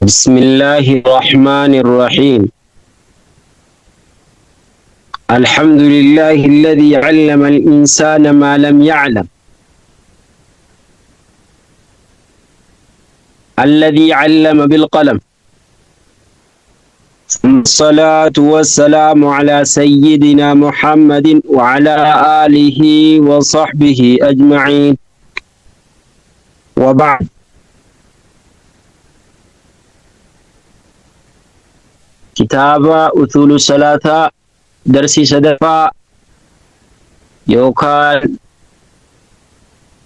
بسم الله الرحمن الرحيم. الحمد لله الذي علم الإنسان ما لم يعلم، الذي علم بالقلم. ثم الصلاة والسلام على سيدنا محمد وعلى آله وصحبه أجمعين، وبعد. كتاب أصول الصلاة درسي سدفا يوكان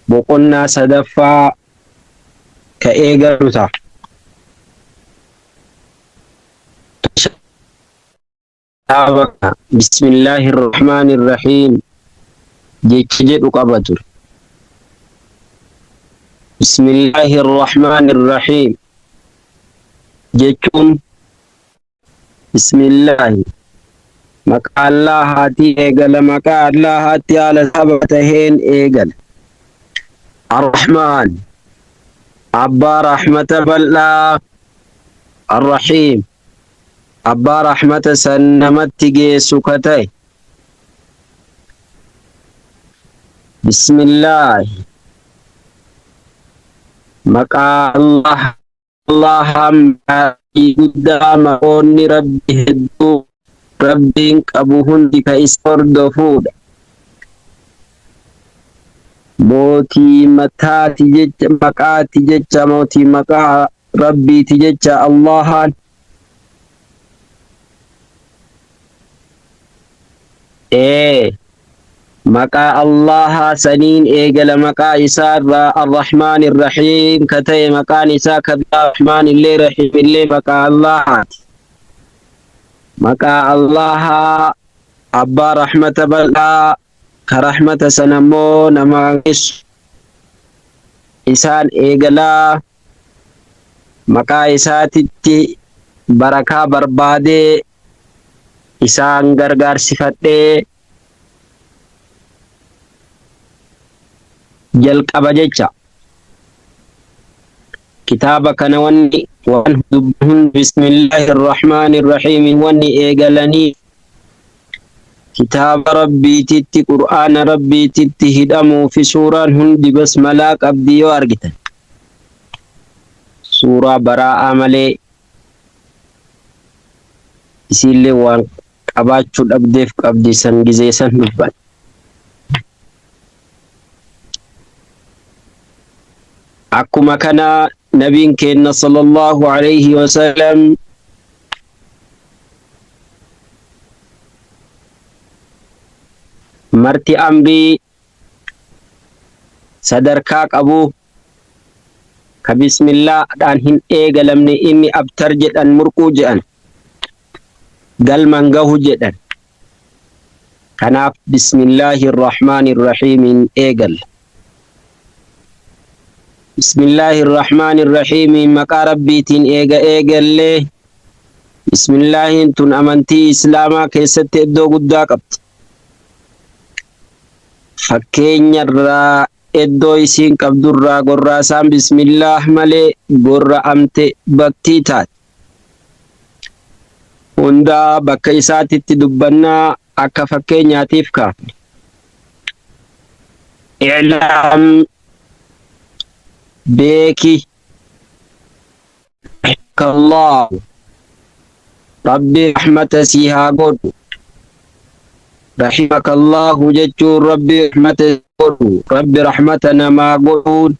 بقنا سدفا كإيغاروتا. بسم الله الرحمن الرحيم جيكجد قبطر. بسم الله الرحمن الرحيم جيكون بسم الله مكا الله هاتي إيغل، مكا الله هاتي على سبتهين إيغل. الرحمن أبا رحمة بلا، الرحيم أبا رحمة سنمت سكتي. بسم الله مكا الله، الله قدام أوني ربي هدو، ربي أبوهن ديك إسفر دفود. موتي متاتي جج مكاتي جج موتي مكا ربي تجج الله. مكا الله سنين إيقل مكا إسار الرحمن الرحيم كتي مكا نساء الرحمن اللي رحيم اللي مكا الله. مكا الله أبا رحمة بلا كرحمة سنمو نماغس إسان إيقلا مكا إساتي بركة بربادي إسان غرغر صفتي jalqaba jecha kitaaba kana wanni waan dubbuun bismillahir rahmanir rahim wanni eegalanii kitaaba rabbiititti qur'aana rabbiititti hidhamuu fi suuraan hundi basmalaa qabdi yoo argitan. suuraa baraa'aa malee isiillee waan qabaachuu dhabdeef qabdi san gizee san dubban. akkuma kana nabiin keenya sallallahu alayhi wasallam marti amrii sadarkaa qabu ka bismillaadhaan hin eegalamne inni abtar jedhan murquu jedhan galman gahu jedhan. kanaaf bismillahir rahmanir rahiim eegal. بسم الله الرحمن الرحيم مقا ربيتين إيغا إيغا اللي بسم الله انتون أمنتي إسلاما كيست إدو قدا قبت فكين يرى إدو إسين قبدو را قراسان بسم الله ملي قرى أمتي بكتيتات هندا بكيسات تدبنا أكا فكين ياتيفكا. إعلام بيكي الله ربي رحمة سيها قد رحمك الله جتشور ربي رحمة قد ربي رحمتنا ما قد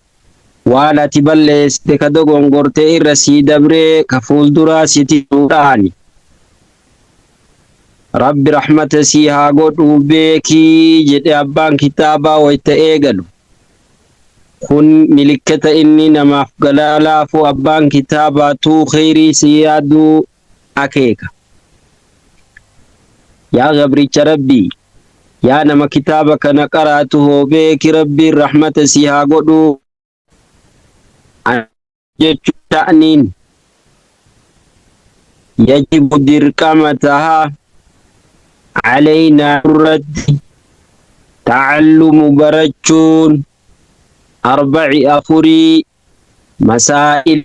وانا تبلس تكدقون قرتي رسي دبري كفول دراسي توراني ربي رحمة سيها قد بيكي جد أبان كتابا ويتأيقلو. kun milikkata inni namaaf galaalaafu abbaan kitaabaatu khayrii siyaaduu akeeka. yaa gabricha rabbii yaa nama kitaaba kana qaraatu hoo beeki rabbiin rahmata si haa godhu jechuu ta'aniin yajibu dirqamataha علينا irratti تعلم barachuun أربع أفري مسائل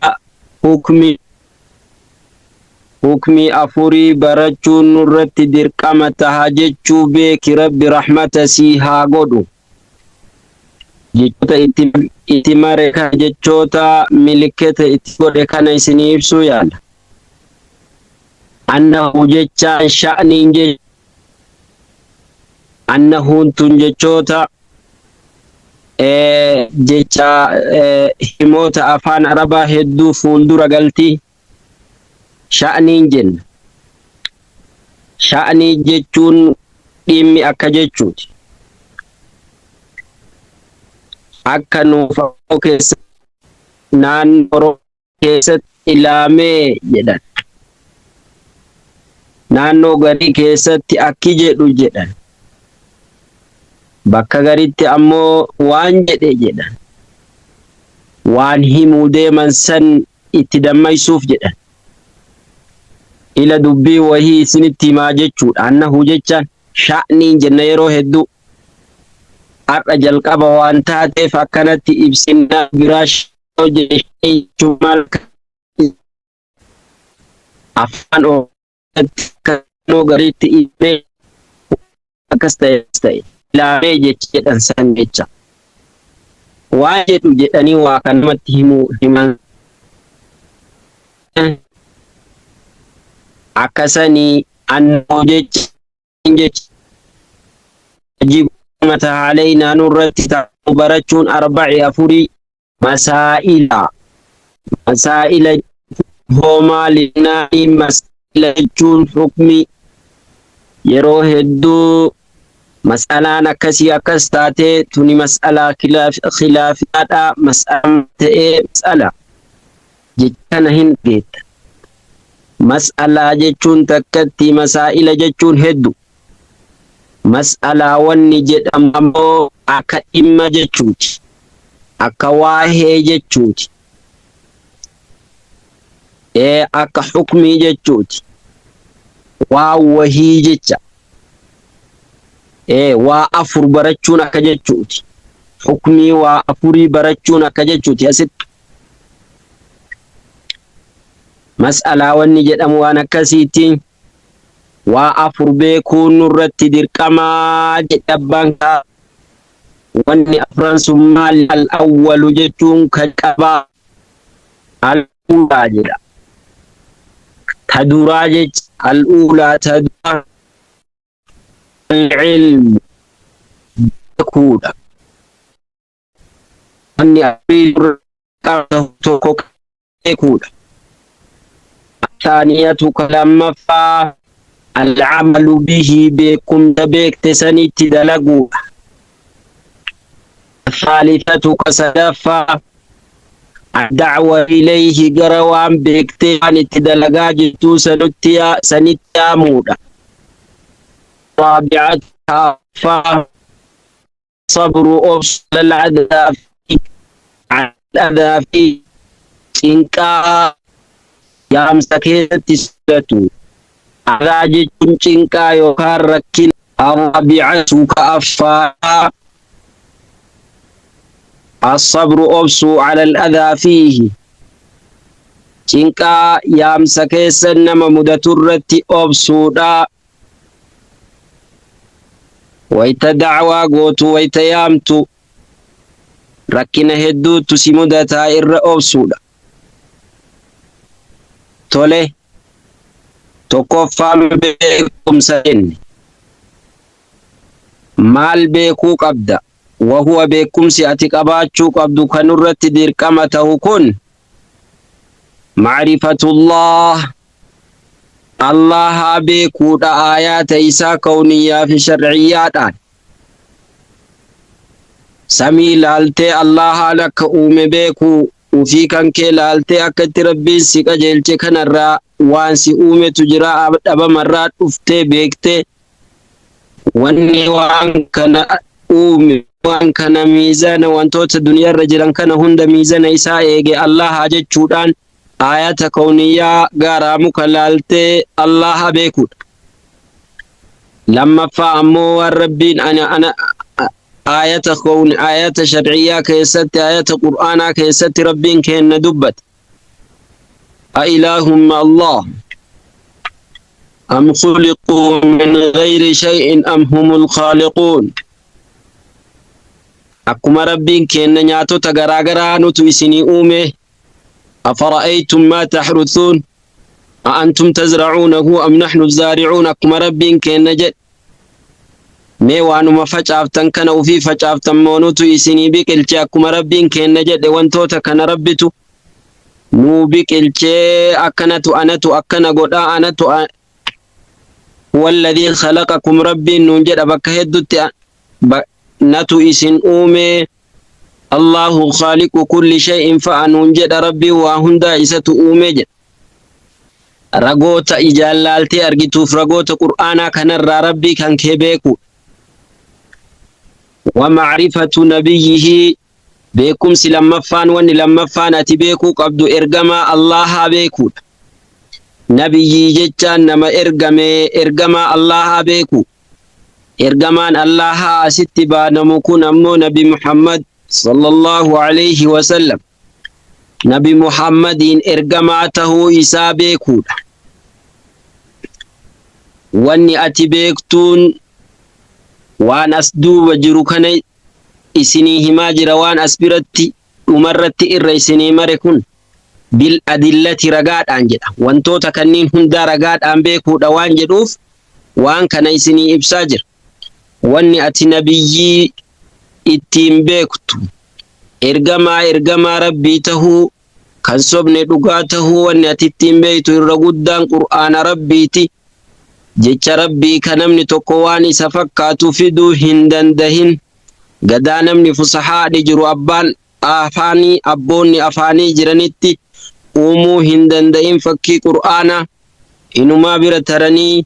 حكم hukmii afurii barachuun nurratti dirqama taha jechuu beeki rabbi rahmata sii haa godhu. Jechoota itti mare kana jechoota milikkata itti godhe kana isinii ibsuu yaala. Annahu jechaan sha'niin jecha annahuun tun jechoota jecha himoota afaan arabaa hedduu fuuldura galtii. Sha'niin jenna. Sha'nii jechuun dhimmi akka jechuuti. Akka nuuf keessatti naannoo keessatti ilaamee jedhan. Naannoo garii keessatti akki jedhu jedhan. Bakka garitti ammoo waan jedhe jedhan. Waan himuu deeman san itti dammaysuuf jedhan. Ila dubbii wahii isinitti himaa jechuudha. Annahu jechaan sha'niin jenna yeroo hedduu. Har'a jalqaba waan taateef akkanatti ibsinaa biraa jechuun maal afaan oromoo gariitti ibsee akkas ta'e ilaamee jedhan san jecha. Waan jedhu jedhanii waa kan namatti himan akkasanii annahu jecha متى علينا نرتي برچون أربع أفري مسائل هما لنا مسائل جون حكمي يروه الدو مسألة نكسي أكستاتي توني مسألة خلافات مسألة جتنا هن بيت مسألة جتون تكتي مسائل جتون هدو mas'alaa wanni jedhamu akka dhimma jechuuti. Akka waahee jechuuti. Akka hukmii jechuuti. Waa wahii jecha. Waa afur barachuun akka jechuuti. Hukmii waa afurii barachuun akka jechuuti asitti. Mas'alaa wanni jedhamu waan akkasiitiin waa afur beekuun nurratti dirqamaa jedha abbaan kaa. Wanni afran sun maal al-awwalu jechuun kan qabaa al-uulaa jedha. Taduraa jecha al-uulaa taduraa al-ilmu beekuudha. Wanni afurii tokko beekuudha. Taaniyatu kalammafaa العمل به بكم دبيك تسنيت دلقوا. الثالثة كسلفة الدعوة إليه قروان بيكتان تدلقا جتو سنتيا مودا. رابعة صبر أفصل الأذى في إنكا يا مسكينة السلطة أراجع تنشنكا يوكار ركين الرابعة كأفا الصبر أبسو على الأذى فيه شنكا يامسكي سنما مدترتي أبسو دا ويتدعوا قوتو ويتيامتو ركنا هدو تسيمدتا إر أبسو دا تولي tokkoffaan beekumsa inni maal beekuu qabda wahuwa beekumsi ati qabaachuu qabdu kanurratti dirqama ta'u kun macrifatullah allaha beekuudha aayaata isaa kawniyyaa fi sharciyyaadhaan samii laaltee allahaan akka uume beekuu ufii kan kee laaltee akka itti rabbiin si qajeelche kanarraa waan si uumetu jira dhabamarraa dhuftee beektee wanni waan kana uume waan kana miizana wantoota duniyaarra jiran kana hunda miizana isaa eege allaha jechuudhaan ayata kawniyyaa garaa muka laaltee allaha beekuudha. Lammaffaa ammoo waan rabbiin ana ayata sharciyyaa keessatti ayata qur'aanaa keessatti rabbiin kenna dubbate. أإله مع الله أم خلقوا من غير شيء أم هم الخالقون. أكما ربين كين نياتو تغراغرا نتو إسني أومي أفرأيتم ما تحرثون أأنتم تزرعونه أم نحن الزارعون. أكما ربين كين نجد mee waanuma facaaftan kana ufii facaaftan moonutu isinii biqilche akkuma rabbiin kenna jedhe wantoota kana rabbitu nuu biqilchee anatu akkana godhaa anatu والذي خلقكم ربي ننجد بك هدت نتو إسن أومي الله خالق كل شيء فأننجد ربي وهندا إسة أومي رغوت إجالالتي أرغتوف رغوت قرآنا كان ربي كان كيبيكو ومعرفة نبيه بكم سلمفان ونلمفان أتبيكو قبض إرغما الله بيكو نبي جتان نما إرغما الله بيكو إرغمان الله ستبا نمكن أمو نبي محمد صلى الله عليه وسلم نبي محمد إرغماته إسا بيكو واني أتبيكتون waan as duuba jiru kana isinii himaa jira waan as biratti dhumarratti irra isinii mare kun bil adillati ragaadhaan jedha wantoota kanniin hundaa ragaadhaan beekuudha waan jedhuuf waan kana isinii ibsaa jira. Wanni ati nabiyyii ittiin beektu ergamaa rabbii tahuu kan sobne dhugaa tahuu wanni ati ittiin beektu irra guddaan qur'aana rabbiiti. Jecha rabbii kan namni tokko waan isa fakkaatu fiduu hin dandahin gadaa namni fusahaadhi jiru abboonni afaanii jiranitti uumuu hin dandahin fakkii qur'aana inumaa bira taranii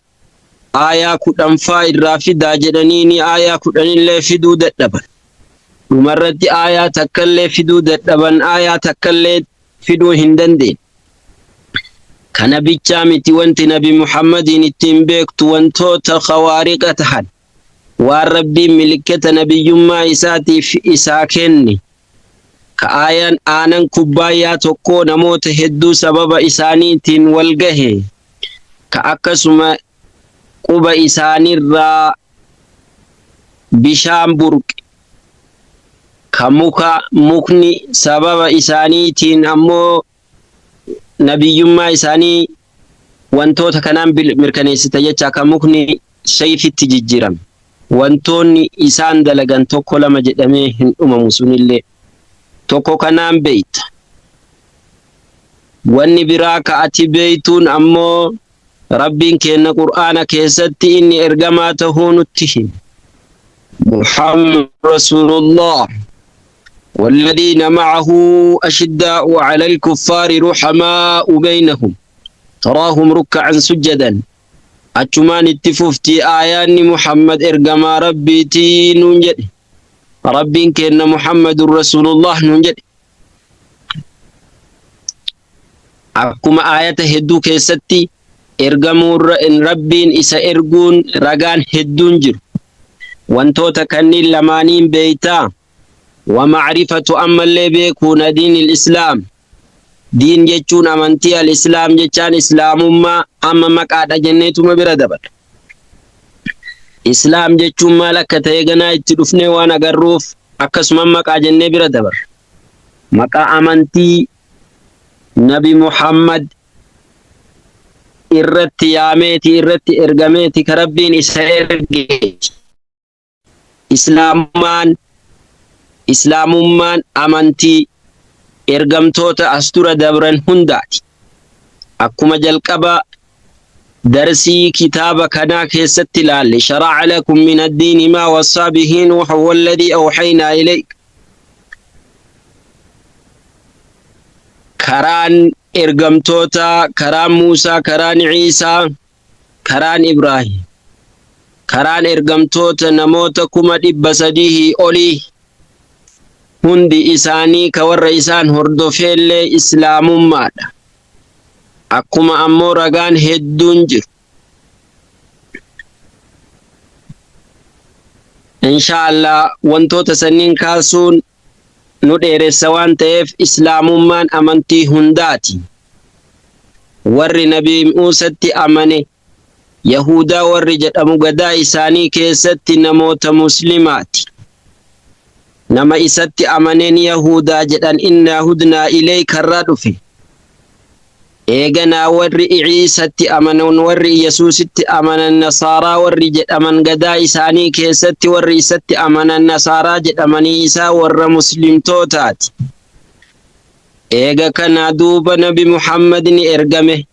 aayaa 10 irraa fidaa jedhanii ni aayaa 10 illee fiduu dadhaban dhumarratti aayaa takkallee fiduu dadhaban aayaa takkallee fiduu hin dandeenye. Kana bichaa miti wanti nabi Muhammadin ittiin beektu wantoota khawaariqa tahan waan rabbiin milikkata nabiyyummaa isaatiif isaa kenne ka aayaan aanan kubbaayyaa tokkoo namoota hedduu sababa isaaniitiin wal gahe ka akkasuma quba isaanirraa bishaan burqe ka mukni sababa isaaniitiin ammoo nabiyyummaa isaanii wantoota kanaan mirkaneessita jecha akka mukni sayfitti jijjiirame wantoonni isaan dalagan tokko lama jedhamee hin dhumamu sunillee tokko kanaan beeyta. Wanni biraa ka ati beeytuun ammoo rabbiin kenna qur'aana keessatti inni ergamaa tahuu nutti hime. Muhammad Rasulullah والذين معه أشداء على الكفار رحماء بينهم تراهم ركعا سجدا أجمان التفوفتي آيان محمد إرقما ربي تي ننجد ربي كأن محمد رسول الله ننجد أكما آيات هدو كيستي إرقموا إن ربي إسا إرقون رقان هدون جر وانتوتا كنين لمانين بيتا ومعرفة أما اللي بيكون دين الإسلام دين جتشون أمانتي الإسلام جتشان إسلام ما أما مقعد جنيت ما بردبر إسلام جتشون ما لك تيغنا اتدفني وانا قروف أكسما مقعد جني بردبر مقع أمانتي نبي محمد إرتي ياميتي إرتي إرقاميتي كربين إسرائيل إسلاممان أمانتي إرقمتوتا أستورة دبران هنداتي أكما جلقبا درسي كتاب كنا كيست لالي شرع لكم من الدين ما وصى به نوح والذي أوحينا إليك كران إرقمتوتا كران موسى كران عيسى كران إبراهيم كران إرقمتوتا نموتا كما إبسديه أولي hundi isaanii ka warra isaan hordofeellee islaamummaadha. Akkuma ammoo ragaan hedduun jiru. Inshaallah wantoota sanniin kaasuun nu dheeressa waan ta'eef islaamummaan amantii hundaati. Warri nabii Muusatti amane Yahudaa warri jedhamu gadaa isaanii keessatti namoota muslimaati. Nama isatti amaneen Yahudaa jedhan innaa hudnaa ilaykarraa dhufe. Eeganaa warri Iisatti amanan warri Yesuusitti amanan Nasaaraa warri jedhaman gadaa isaanii keessatti warri isatti amanan Nasaaraa jedhamanii isaa warra muslimtootaati. Eega kana duuba Nabi Muhammad ni ergame.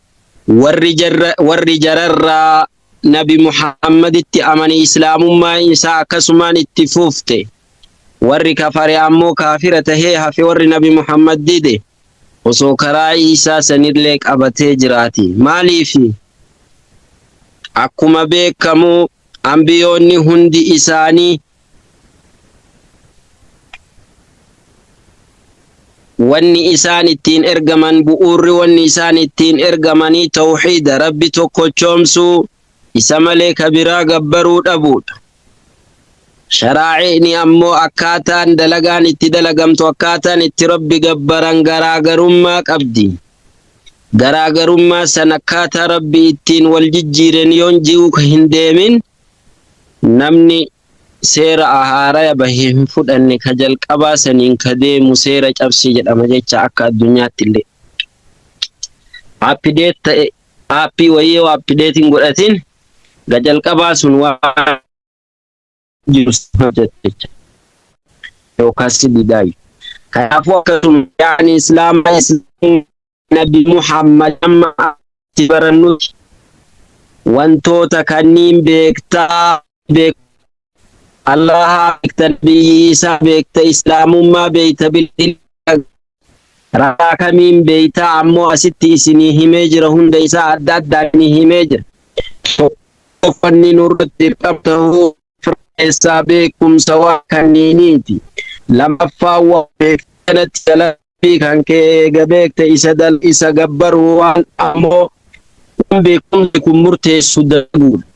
Warri jararraa Nabi Muhammaditti amani islaamummaa isaa akkasumaan itti fufte. Warri kafare ammoo kaafira tahee hafe warri Nabi Muhammad dide osoo karaa isaa sanillee qabatee jiraati. Maaliifi akkuma beekamu ambiyoonni hundi isaanii wanni isaan ittiin ergaman bu'uurri wanni isaan ittiin ergamanii tawxiida rabbi tokkochoomsuu isa malee kabiraa gabbaruu dhabuudha. Sharaa'iin ammoo akkaataan dalagaan itti dalagamtu akkaataan itti rabbi gabbaran garaagarummaa qabdi. Garaagarummaa san akkaataa rabbi ittiin wal jijjiiren yoon ji'u hin deemin namni seera haaraya bahee hin fudhanne ka jalqabaa saniin ka deemu seera cabsii jedhama jecha akka addunyaatti illee. Appideet ta'e aappii wayii yoo appideetiin godhatin ga jalqabaa sun waan jiru jecha yookaas didaayu. Kanaafuu akkasuma yaani islaamaa Nabi Muhammad amma itti barannuti wantoota kanniin beektaa Allah beekta Nabii Isaa beekta islaamummaa beekta bilbilaa rakaa kamiin beektaa ammoo asitti isinii himee jira hunda isaa adda addaan himee jira. Uffanni nurratti qabtahu firqeessaa beekumsa waa kanniiniiti. Lammaffaa waa beektanatti dalabii kan kee eega beekta isa gabbaruu waan ammoo beekumsi kun murteessu dalaguudha.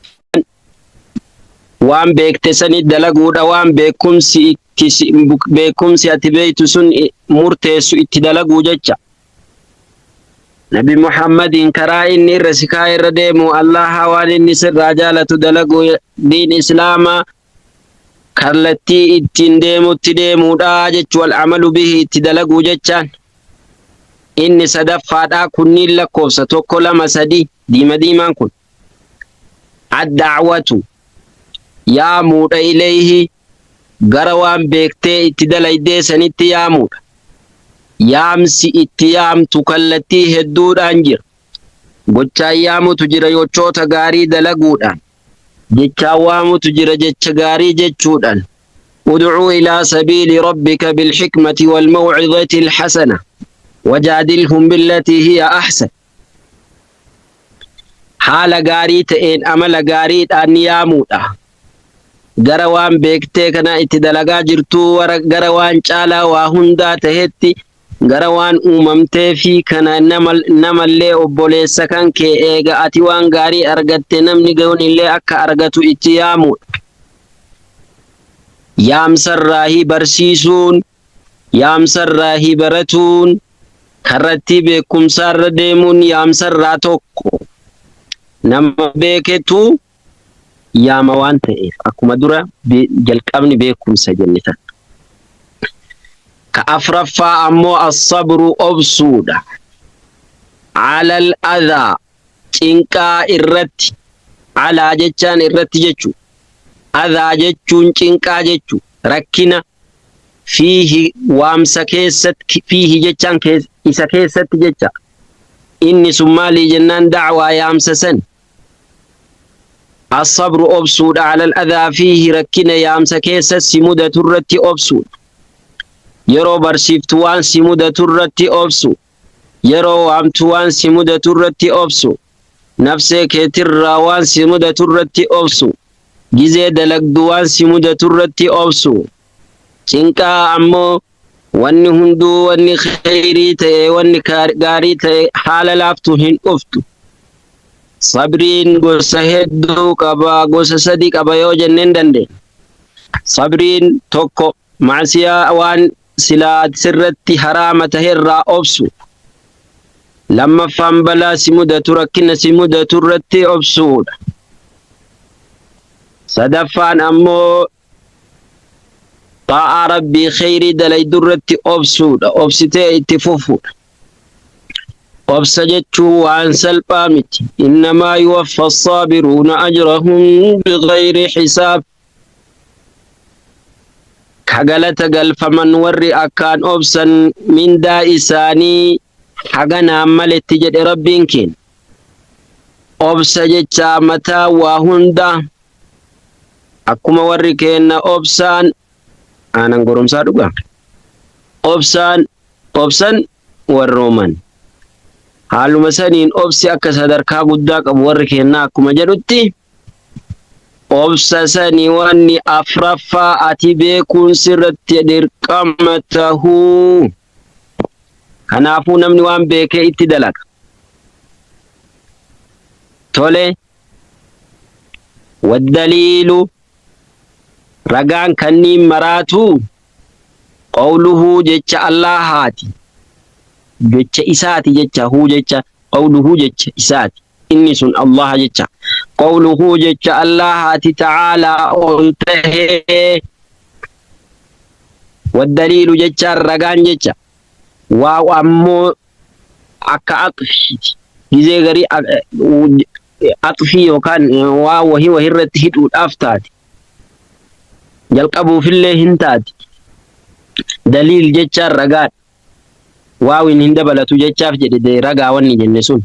Waan beekte sani dalaguudha waan beekumsi ati beektu sun murteessu itti dalaguu jecha. Nabi Muhammadin karaa inni irra sikaa irra deemu Allah waan inni sirraa jaalatu dalaguu diin islaamaa kallattii ittiin deemutti deemuudha jechuu al'amalu bihi itti dalaguu jechaan. Inni sadaffaadhaa kunniin lakkoofsa 1 2 3 diimaan kun. Ad-da'watu yaamuudha ilayhi gara waan beektee itti dalaydee sanitti yaamuudha. Yaamsi itti yaamtu kallattii hedduudhaan jira. Gochaan yaamutu jira jechoota gaarii dalaguudhaan. Jechaan waamutu jira jecha gaarii jechuudhaan. Ud'uu ilaa sabiili rabbika bilhikmati walmaw'izati alhasana wajaadilhum billatii hiya ahsan. Haala gaarii ta'een amala gaariidhaan yaamuudha. Gara waan beektee kana itti dalagaa jirtuu gara waan caalaa waa hundaa tahetti gara waan uumamtee fi kana namallee obboleessa kan kee eega ati waan gaarii argatte namni ga'uun illee akka argatu itti yaamuudha. Yaamsarraahi barsiisuun yaamsarraahi baratuun karratti beekumsaarra deemuun yaamsarraa tokko. Nama beeketu yaama waan ta'eef akkuma dura jalqabni beekumsa jenne tan. Ka afraffaa ammoo as-sabru obsuudha. Alal adhaa cinqaa irratti alaa jechaan irratti jechuu adhaa jechuun cinqaa jechuu rakkina fiihi waamsa keessatti fiihi jechaan isa keessatti jecha. Inni sun maalii jennaan da'waa yaamsa san. الصبر أبسود على الأذى فيه ركنا يامس كيس سمودة ترتي أبسود يرو برشيفتوان سمودة ترتي أبسود يرو عمتوان سمودة ترتي أبسود نفسك تروان سمودة ترتي أبسود جزء دلقدوان سمودة ترتي أبسود إنكا أمو واني هندو واني خيري تي واني كاري تي حال لافتوهن أفتو Sabriin gosa hedduu qaba gosa sadii qaba yoo jenneen dandeenya. Sabriin tokko maasiyaa waan silaa sirratti haraama taherraa obsu. Lammaffaan balaa si mudatu rakkina si mudatu irratti obsuudha. sadaffaan ammoo طاعة ربي خيري دلي درتي أبسود أبسطي اتفوفود أبسجتشو وعن سلبامتي إنما يوفى الصابرون أجرهم بغير حساب كغلت قلف من وري أكان أبسا من دائساني حقنا عملت جد ربينكين أبسجتشا متى وهندا أكما وري كينا أبسان aanan goromsaa dhugaa obsan warrooman haaluma saniin obsi akka sadarkaa guddaa qabu warri kennaa akkuma jedhutti obsa sanii wanni afraffaa ati beekuun sirratti dirqama tahuu kanaafuu namni waan beekee itti dalaga tole waddaliilu ragaan kanniin maraatu qawluhu jecha Allahaati jecha isaati jecha huu jecha qawluhu jecha isaati inni sun Allah jecha qawluhu jecha Allahaati ta'aalaa ol tahee waddaliilu jecha ragaan jecha waaw ammoo akka aqfiiti gizee garii aqfii yookaan waa wahii wahirratti hidhuudhaaf taati jalqabuufillee hin taati daliil jechaan ragaan waawin hin dabalatu jechaaf jedhe ragaa wanni jenne sun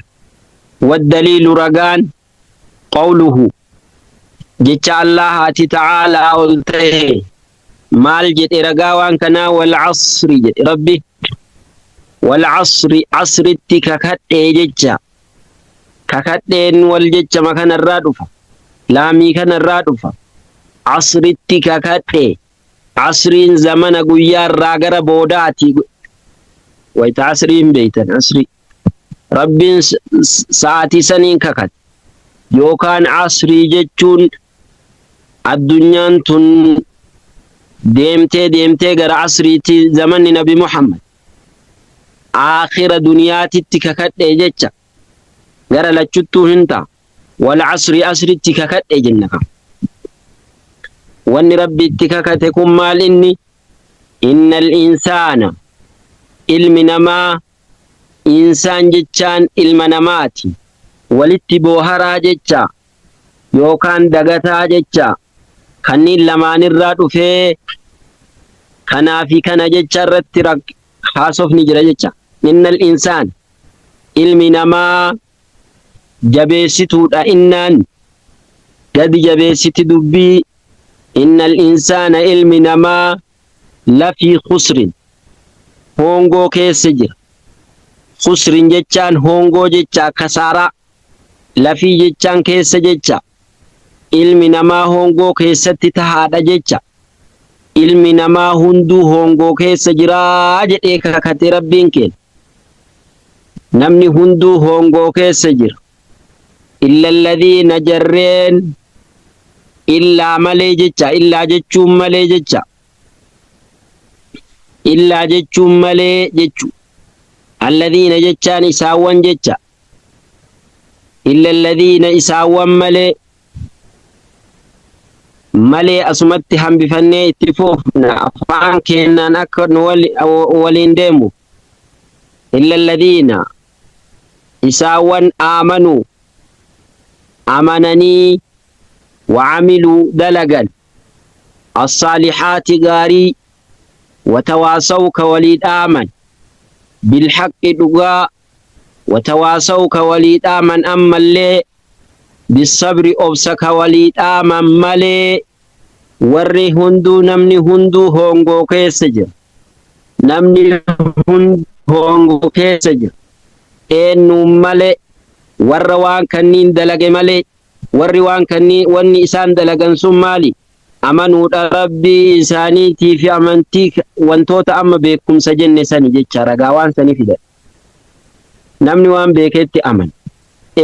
waddaliilu ragaan qawluhu jecha Allahaati ta'aalaa ol ta'e maal jedhe ragaa waan kanaa wal casri jedhe rabbi wal casri casritti kakadhee jecha kakadheen wal jecha makanarraa dhufa laamii kanarraa dhufa asritti kakadhe asriin zamana guyyaarraa gara boodaati wayta asriin beeytan asri rabbiin sa'aatii saniin kakate yookaan asrii jechuun addunyaan tun deemtee gara asriitti zamanni nabi Muhammad aakhira duniyaatitti kakadhe jecha gara lachuttuu hin ta'a wal asri asritti kakadhe jenna kam wanni rabbi itti kakate kun maal inni innal insaana ilmi namaa insaan jechaan ilma namaati walitti booharaa jecha yookaan dagataa jecha kanniin lamaanirraa dhufee kanaa fi kana jecha irratti haasofni jira jecha innal insaan ilmi namaa jabeessituudha innaan gadi jabeessiti dubbii إن الإنسان علم نما لفي خسر هونغو كيسجر خسر جتان هونغو جتا كسارة لفي جتان كيسجتا علم نما هونغو كيستي تهادا جتا علم نما هندو هونغو كيسجرا جت إيكا كتي ربين كين نمني هندو هونغو كيسجر إلا الذين جرين illaa malee jecha illaa jechuun malee jecha illaa jechuun malee jechu alladhiina jechaan isaawwan jecha illa alladhiina isaawwan malee asumatti hambifannee itti fuufna afaan keennan akka nu waliin deemu illa alladhiina isaawwan aamanuu amananii وعملوا دلقا الصالحات غاري وتواصوا كوليد آمن بالحق دقاء وتواصوا كوليد آمن أما اللي بالصبر أبسك وليد آمن ملي وري هندو نمني هندو هونغو كيسجر نمني هندو هونغو كيسجر إنو ملي وروان كنين دلق ملي warri waan kanni wanni isaan dalagan sun maali amanuudha rabbii isaaniitii fi amantii wantoota amma beekumsa jenne sani jecha ragaa waan sani fida namni waan beeketti aman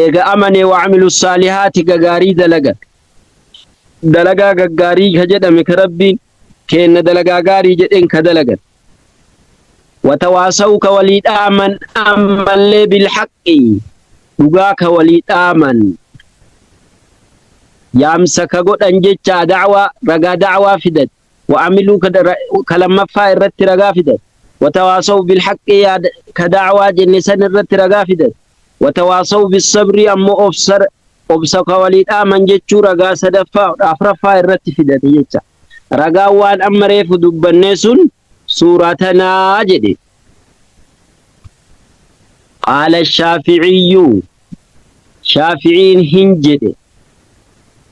eega amane wa amilu saalihaati gagaarii dalagaa gaggaarii ka jedhame ka rabbiin kenna dalagaa gaarii jedhen ka dalagan watawaasaw ka walii dhaaman ammallee bilhaqqi dhugaa ka walii dhaaman yaamsa ka godhan jecha da'waa ragaa da'waa fidan وعملوا كلام فاير رترغا فيدا وتواصوا بالحق يا كدعوة جنسان رترغا فيدا وتواصوا بالصبر أم أبصر أبصر وليد آمن جتشو رغا سدفا أفرفا الرت فيدا تيجا رغا وان أمري فدب النسون سورتنا جدي قال الشافعي شافعين هنجد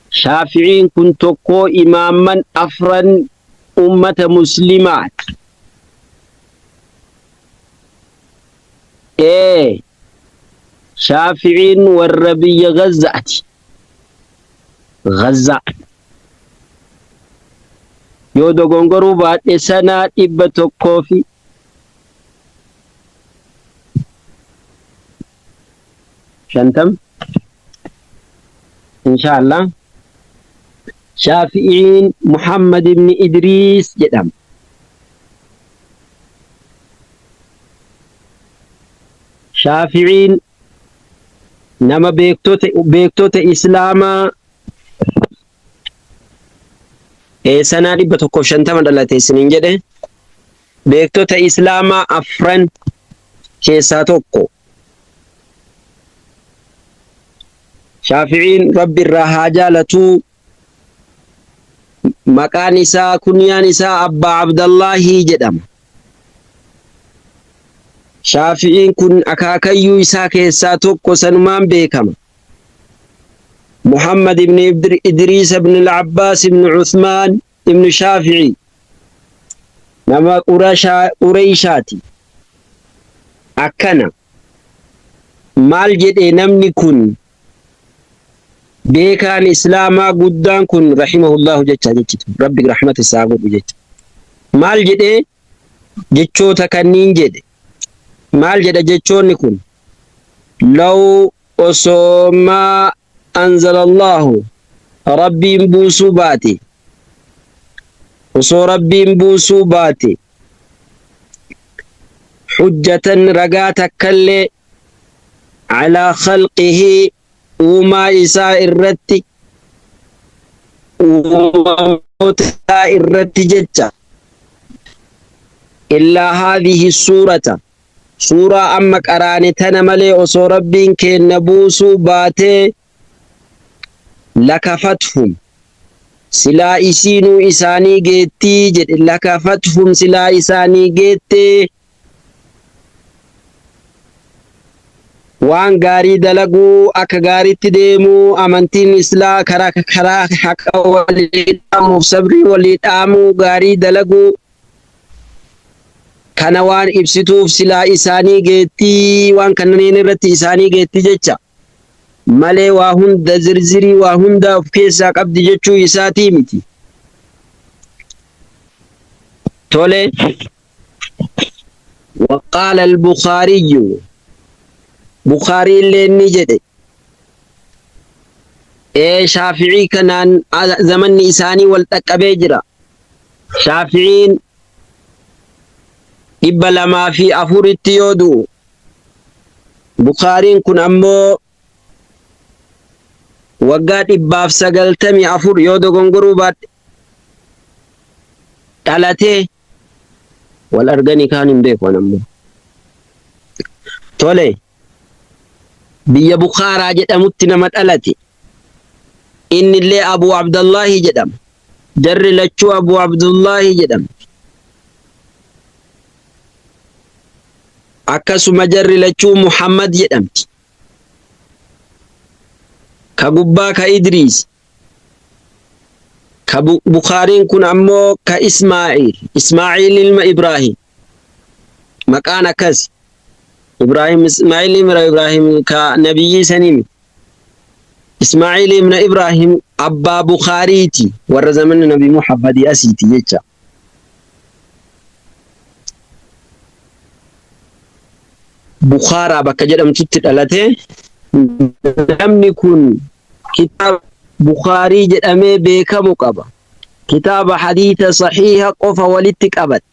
شافعين كنتو إماما أفرن أمة مسلمات إيه شافعين والربي غزة يودو غنغرو بعد سنة إبتو كوفي شنتم إن شاء الله شافعين محمد بن إدريس جدام شافعين نما بيكتوت إسلاما سنة بتوكو شنتما دلاتي سنين جده بيكتوت إسلاما أفرن كيسا توكو شافعين رب الرهاجالة مكان إساء كنيان إساء أبا عبد الله جدام شافعين كن أكاكيو إساء كيسا توكو سنمان بيكم محمد بن إدريس بن العباس بن عثمان بن شافعي نما قريشاتي أكنا مال جدي نمني كن بيكان إسلاما قدان كن رحمه الله جتشا ربي رحمة الساقود جتشا مال جدي جتشو تكنين جدي مال جدي جتشو نكون لو أصوما أنزل الله ربي مبوسو باتي وصو ربي مبوسو باتي حجة رقاتك كالي على خلقه وما إساء الرتي وموتها الرتي جتة إلا هذه السورة سورة أمك أراني تنملي وصو ربين كي نبوسو باتي لكفتهم سلا إسينو إساني جيتي جد لكفتهم سلا إساني جيتي waan gaarii dalaguu akka gaariitti deemuu amantiin islaa karaa haqa walii dhaamuuf sabrii walii dhaamuu gaarii dalaguu kana waan ibsituuf silaa isaanii geettii waan kanneen irratti isaanii geettii jecha malee waa hunda zirzirii waa hunda of keessaa qabdi jechuu isaatii miti. tole وقال البخاري بخاري اللي نجد شافعي كان زمن إساني والتقبيجرة شافعين إبلا ما في أفور التيودو بخارين كن أمو وقات إباف سقلتمي أفور يودو غنغروبات تالته والأرغاني كان بيك ونمو تولي بيا بخارى جدمت نمت ألتي إن اللي أبو عبد الله جدم جر لتشو أبو عبد الله جدم أكسو مجر لتشو محمد جدم كببا كإدريس كبخارين كن أمو إسماعيل الما إبراهيم مكان كز إبراهيم إسماعيل من إبراهيم كنبي سنيم إسماعيل من إبراهيم أبا بخاريتي ورزمن النبي محمد أسيتي يجا بخارى بكجرم تتت ألته لم يكن كتاب بخاري جدامي بيكا مقابا كتاب حديث صحيح قف ولتك أبت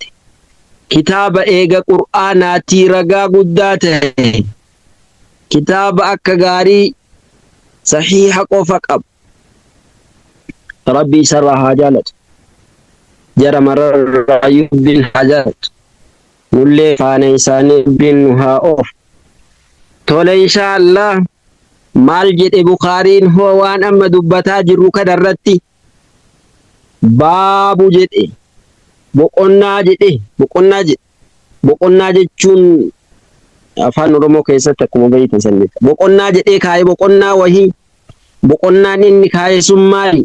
كتاب إيغا قرآن تيرغا قداته كتاب أكا غاري صحيح قف أب ربي سرها جالت جرى مرر رأيوب بن حجرت نولي فانا إنساني بن هاوف تولى إن شاء الله مال جد بخارين هو وان أما دبتا جرو كدرتي باب جد boqonnaa jedhe boqonnaa jechuun afaan oromoo keessatti akkuma beektan sanni boqonnaa jedhee kaa'ee boqonnaa wahii boqonnaan inni kaa'ee sun maali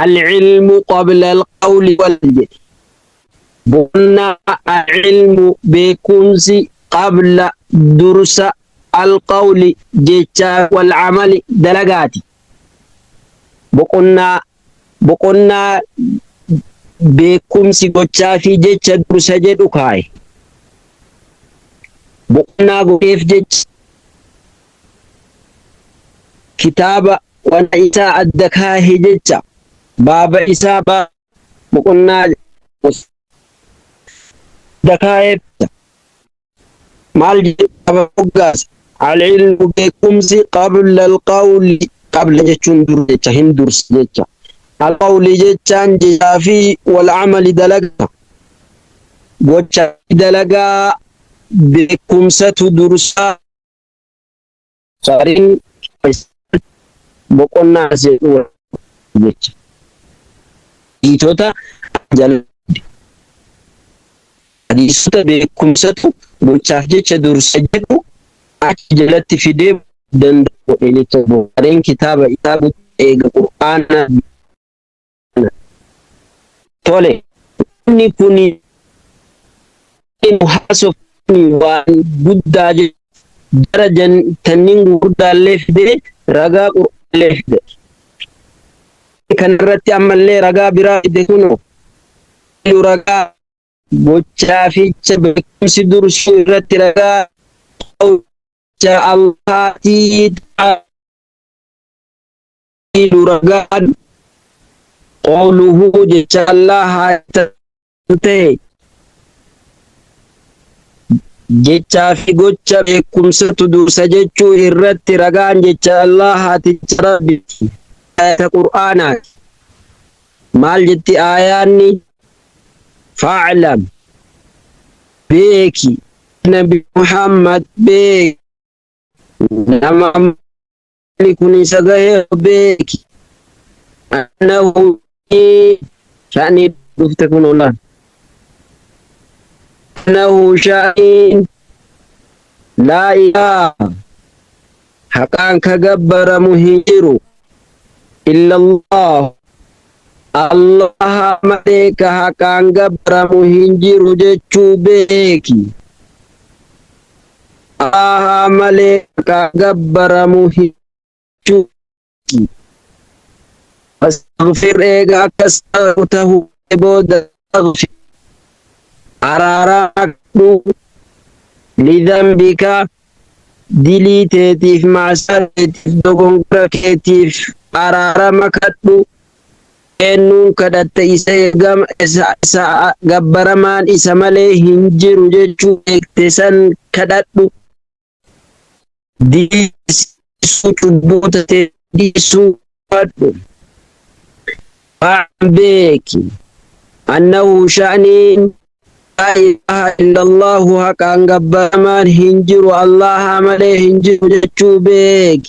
al-ilmu qabla al-qawli wal jedhe boqonnaa al-ilmu beekumsi qabla dursa al-qawli jecha wal amali dalagaati boqonnaa beekumsi gochaa fi jecha dursa jedhu kaa'e boqonnaa godheef jecha kitaaba wanta isaa adda kaa'e jecha baaba isaa boqonnaa adda kaa'eef maal jedhama hoggaas al-ilmu beekumsi qabla al-qawli qabla jechuun dur jecha hin dursa jecha al-qawli jechaan jechaa fi wal amali dalagaa gocha dalagaa beekumsatu dursaa sariin boqonnaa jedhu jecha hiitota hadiisota beekumsatu gochaaf jecha dursa jedhu achi jalatti fidee danda'u jecha boqonnaan kitaaba isaa eega qur'aana tole inni kun haasofni waan guddaa jara tannin gurguddaallee fide ragaa qur'aanillee fide kanarratti ammallee ragaa biraa fide kuno ragaa gochaa fi beekumsi dursuu irratti ragaa Allahaatii ragaa qawluhu jecha Allah ta'e jechaa fi gocha beekumsatu dursa jechuu irratti ragaan jecha Allah haaticha rabbiiti ayata qur'aanaati maal jetti aayaanni fa'lam beeki nabi Muhammad beeki nama kun isa gahee beeki annahu شأني دفتكون الله أنه شأن لا إله حقا كجبر مهجر إلا الله الله ملك حقا جبر مهجر جتشو بيكي الله ملك جبر مهجر أستغفر إيجا كستغته بود أغفر أرارك لذنبك دليتيف مع سرتيف دوغون كركيتيف أرارمك إنو كدت إسا غبرمان إسا ملي هنجر جيشو اكتسان كدت ديسو چبوتة ديسو كدت بك أنه شأنين لا إله إلا الله حقا قبمان هنجر الله ملي هنجر جتشو بك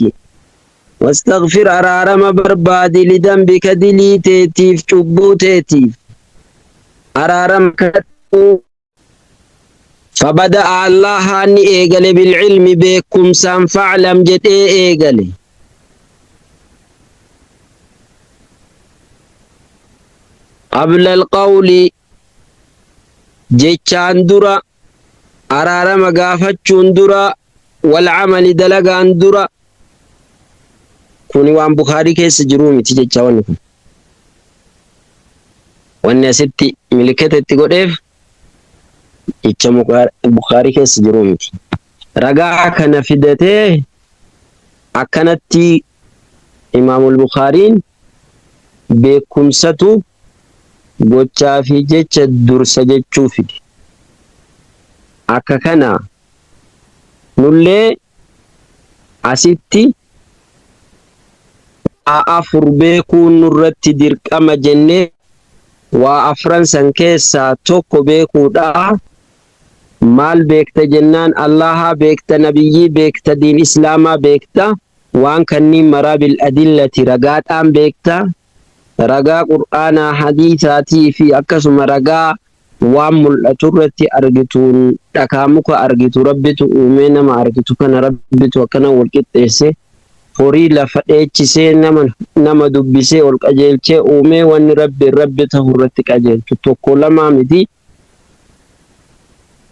واستغفر أرارم بربادي لذنبك دليتيتيف شبوتيتيف أرارم كتو فبدأ الله أني إيقل بالعلم بكم سام فعلم جت إيقل قبل القول جيتشان درا أرارم قافتشون درا والعمل دلقان درا كوني وان بخاري كيس جرومي تجيتشا وانكم واني ستي ملكتة تقول إيف إيتشا بخاري كيس جرومي رقا كان فدته أكنتي إمام البخارين بكم ستو gochaa fi jecha dursa jechuu fide akka kana nullee asitti afur beekuun nurratti dirqama jennee waa afran san keessaa tokko beekuudha. Maal beekta jennaan Allaha beekta, nabiyyii beekta, diin islaamaa beekta, waan kanniin maraa bil'adillati ragaadhaan beekta, ragaa qur'aanaa hadiisaatii fi akkasuma ragaa waan mul'atu irratti argituun dhakaa muka argitu rabbitu uumee nama argitu kana rabbitu akkana wal qixxeesse horii lafa dheechisee nama dubbisee ol qajeelchee uumee wanni rabbi ta'u irratti qajeelchu tokko lamaa miti.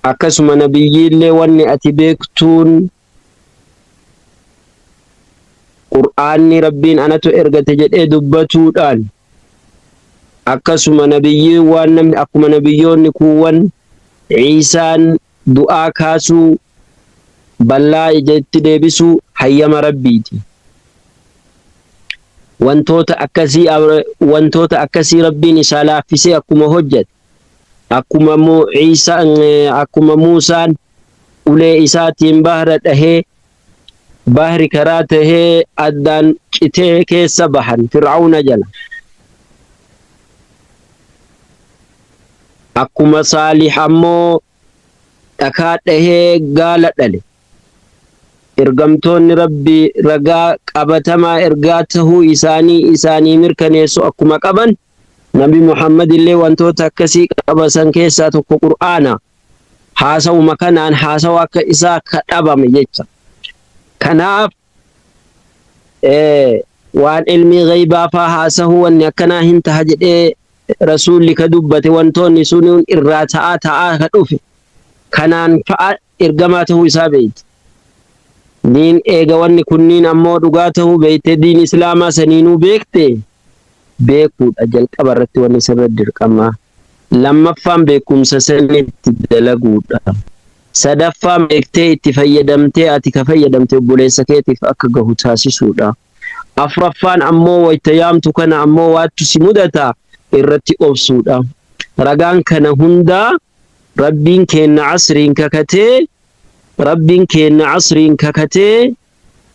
Akkasuma nabiyyiillee wanni ati beektuun qur'aanni rabbiin anatu ergate jedhee dubbatuudhaan akkasuma nabiyyii waan namni akkuma nabiyyoonni kuuwwan Ciisaan du'aa kaasuu bal'aa ijatti deebisuu hayyama rabbiiti. Wantoota akkasii rabbiin isaa laaffisee akkuma hojjete akkuma Muusaan ulee isaatiin bahra dhahee bahri karaa tahee addaan citee keessa bahan Fir'auna jala. Akkuma Saalih ammoo dhakaa dhahee gaala dhale. Ergamtoonni rabbii ragaa qabatamaa ergaa tahuu isaanii mirkaneessu akkuma qaban Nabi Muhammad illee wantoota akkasii qabasan keessaa tokko qur'aana. Haasawuma kanaan haasawa akka isaa kadhabame jecha. Kanaaf waan ilmi ghaybaa faa haasahuu wanni akkanaa hin taha jedhee rasuulli ka dubbate wantoonni sun irraa ta'aa ka dhufe kanaan fa'a ergamaa tahuu isaa beekte. Diin eega wanni kunniin ammoo dhugaa tahuu beekte diin islaamaa saniinuu beekte beekuudha jalqaba irratti wanni sirra dirqama. Lammaffaan beekumsa sanitti dalaguudha. Sadaffaan beektee itti fayyadamtee ati ka fayyadamte obboleessa keetiif akka gahu taasisuudha. Afuraffaan ammoo wayita yaamtu kana ammoo waattu si mudata irratti obsuudha. Ragaan kana hundaa rabbiin keenna casriin kakatee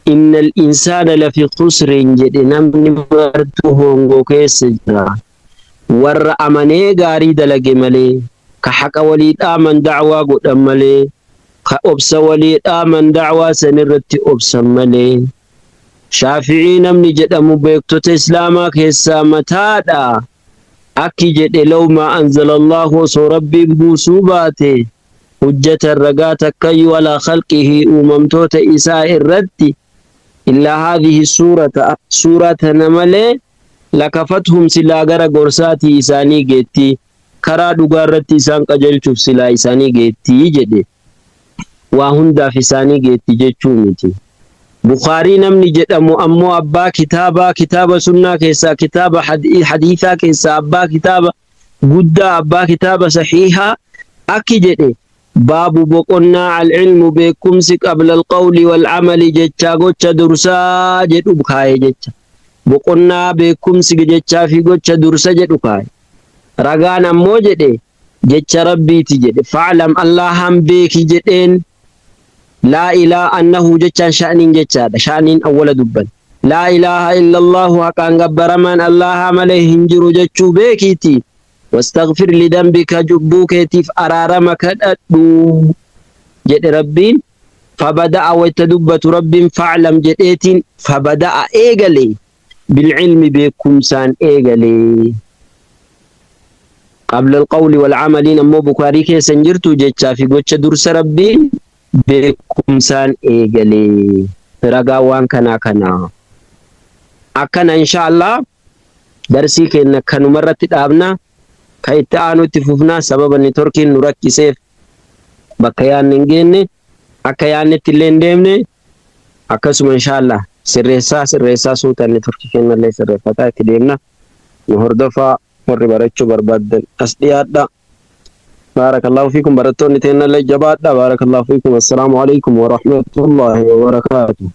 innal insaana lafi khusriin jedhe namni martuu hongoo keessa jira. Warra amanee gaarii dalage malee, ka haqa walii dhaaman da'waa godhan malee, ka obsa walii dhaaman da'waa sanirratti obsan malee. Shaafi'ii namni jedhamu beektota islaamaa keessaa mataadha. Akki jedhe lawma anzalallahu osoo rabbiin buusuu baate hujjatan ragaa takkayyuu alaa khalqihi uumamtoota isaa irratti illaa haadhihi suurata malee lakafathum silaa gara gorsaatii isaanii geetti karaa dhugaa irratti isaan qajeelchuuf silaa isaanii geetti jedhe. Waa hundaaf isaanii geetti jechuu miti. Bukhaarii namni jedhamu ammoo abbaa kitaaba sunnaa keessaa kitaaba hadiisaa keessaa abbaa kitaaba guddaa abbaa kitaaba sahihaa akki jedhe baabu boqonnaa al-ilmu beekumsi qabla al-qawli wal-amali jechaa gocha dursaa jedhu kaaye jecha. Boqonnaa beekumsi jechaa fi gocha dursa jedhu kaaye. Ragaan ammoo jedhe jecha rabbiiti jedhe fa'lam allahan beeki jedheen. لا إله أنه جتان شأنين جتان شأنين أول دبن لا إله إلا الله حقا قبر من الله مليه هنجر جتشو بيكيتي واستغفر لذنبك جبوكيتي فأرارمك أدو جد ربين فبدأ ويتدبت رب فعلم جديتين فبدأ إيغلي بالعلم بكم سان إيغلي قبل القول والعملين أمو بكاريكي سنجرتو جتشا في قوتش درس ربين beekumsaan eegalee ragaa waan kanaa akkana inshaallah darsii keenya kanumarratti dhaabna ka itti aanutti fufnaa sababa neetworkiin nu rakkiseef bakka yaanne hin geenne akka yaannetti illee hin deemne akkasuma inshaallah sirreessaa suutaan neetworkii keenya illee sirreeffataa itti deemna nu hordofaa warri barachuu barbaaddan as dhiyaadha. بارك الله فيكم برتوني تينا لجبات بارك الله فيكم السلام عليكم ورحمة الله وبركاته.